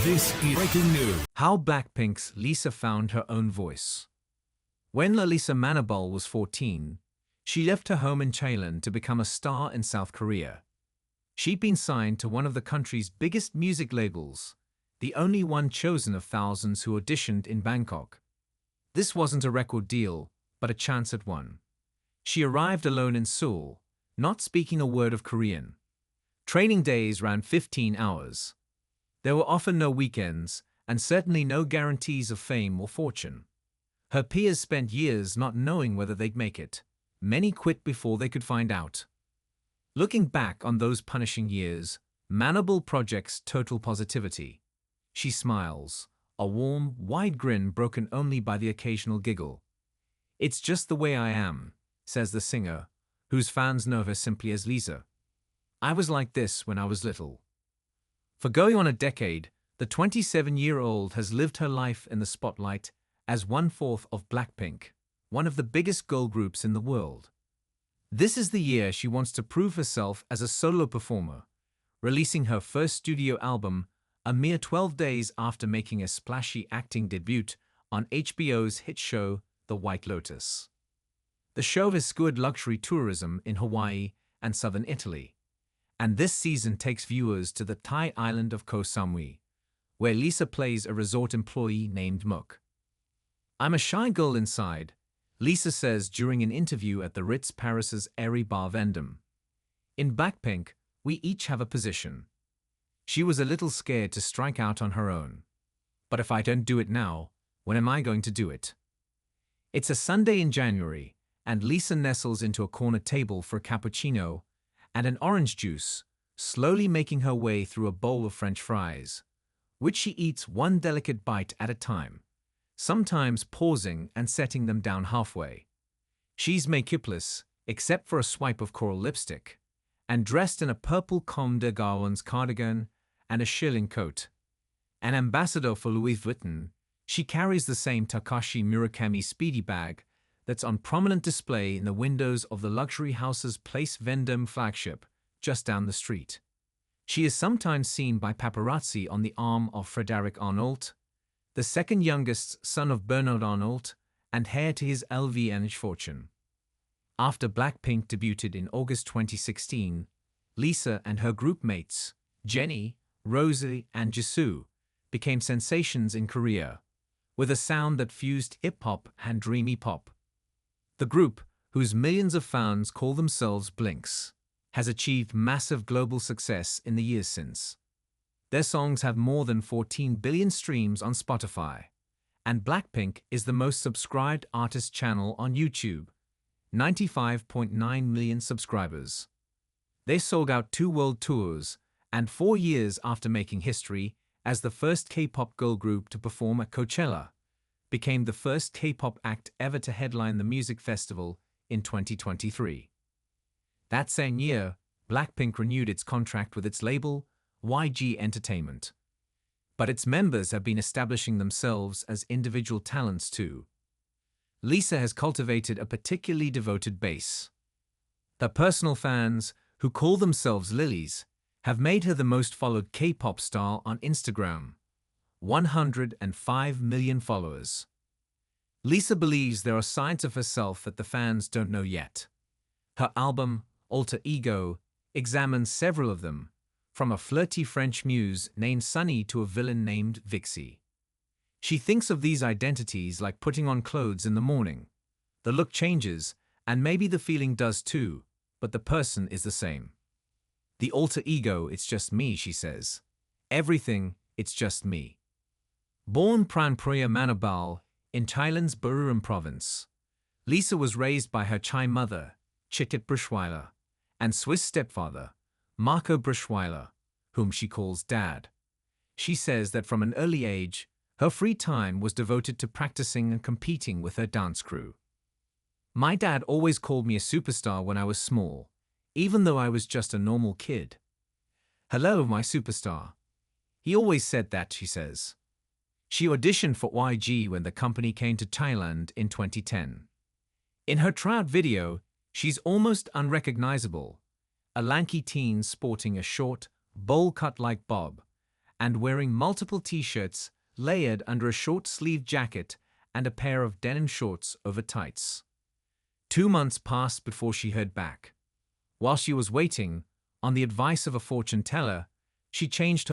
This is breaking news. How Blackpink's Lisa found her own voice. When Lalisa Manobal was 14, she left her home in Thailand to become a star in South Korea. She'd been signed to one of the country's biggest music labels, the only one chosen of thousands who auditioned in Bangkok. This wasn't a record deal, but a chance at one. She arrived alone in Seoul, not speaking a word of Korean. Training days ran 15 hours. There were often no weekends, and certainly no guarantees of fame or fortune. Her peers spent years not knowing whether they'd make it. Many quit before they could find out. Looking back on those punishing years, Manobal projects total positivity. She smiles, a warm, wide grin broken only by the occasional giggle. "It's just the way I am," says the singer, whose fans know her simply as Lisa. "I was like this when I was little." For going on a decade, the 27-year-old has lived her life in the spotlight as one-fourth of Blackpink, one of the biggest girl groups in the world. This is the year she wants to prove herself as a solo performer, releasing her first studio album a mere 12 days after making a splashy acting debut on HBO's hit show The White Lotus. The show has skewed luxury tourism in Hawaii and southern Italy, and this season takes viewers to the Thai island of Koh Samui, where Lisa plays a resort employee named Mook. "I'm a shy girl inside," Lisa says during an interview at the Ritz Paris's Airy Bar Vendôme. "In Blackpink, we each have a position." She was a little scared to strike out on her own. "But if I don't do it now, when am I going to do it?" It's a Sunday in January, and Lisa nestles into a corner table for a cappuccino and an orange juice, slowly making her way through a bowl of French fries, which she eats one delicate bite at a time, sometimes pausing and setting them down halfway. She's makeupless, except for a swipe of coral lipstick, and dressed in a purple Comme des Garçons cardigan and a shearling coat. An ambassador for Louis Vuitton, she carries the same Takashi Murakami speedy bag that's on prominent display in the windows of the luxury house's Place Vendôme flagship, just down the street. She is sometimes seen by paparazzi on the arm of Frédéric Arnault, the second youngest son of Bernard Arnault and heir to his LVMH fortune. After Blackpink debuted in August 2016, Lisa and her group mates, Jennie, Rosie, and Jisoo, became sensations in Korea, with a sound that fused hip-hop and dreamy pop. The group, whose millions of fans call themselves Blinks, has achieved massive global success in the years since. Their songs have more than 14 billion streams on Spotify, and Blackpink is the most subscribed artist channel on YouTube, 95.9 million subscribers. They sold out 2 world tours, and 4 years after making history as the first K-pop girl group to perform at Coachella, became the first K-pop act ever to headline the music festival in 2023. That same year, Blackpink renewed its contract with its label, YG Entertainment. But its members have been establishing themselves as individual talents too. Lisa has cultivated a particularly devoted base. Her personal fans, who call themselves Lilies, have made her the most followed K-pop star on Instagram, 105 million followers. Lisa believes there are sides of herself that the fans don't know yet. Her album, Alter Ego, examines several of them, from a flirty French muse named Sunny to a villain named Vixie. She thinks of these identities like putting on clothes in the morning. The look changes, and maybe the feeling does too, but the person is the same. "The alter ego, it's just me," she says. "Everything, it's just me." Born Pran Priya Manobal in Thailand's Buriram province, Lisa was raised by her Thai mother, Chitit Brushweiler, and Swiss stepfather, Marco Brushweiler, whom she calls Dad. She says that from an early age, her free time was devoted to practicing and competing with her dance crew. "My dad always called me a superstar when I was small, even though I was just a normal kid. 'Hello, my superstar.' He always said that," she says. She auditioned for YG when the company came to Thailand in 2010. In her tryout video, she's almost unrecognizable, a lanky teen sporting a short, bowl-cut like bob, and wearing multiple t-shirts layered under a short-sleeved jacket and a pair of denim shorts over tights. 2 months passed before she heard back. While she was waiting, on the advice of a fortune teller, she changed her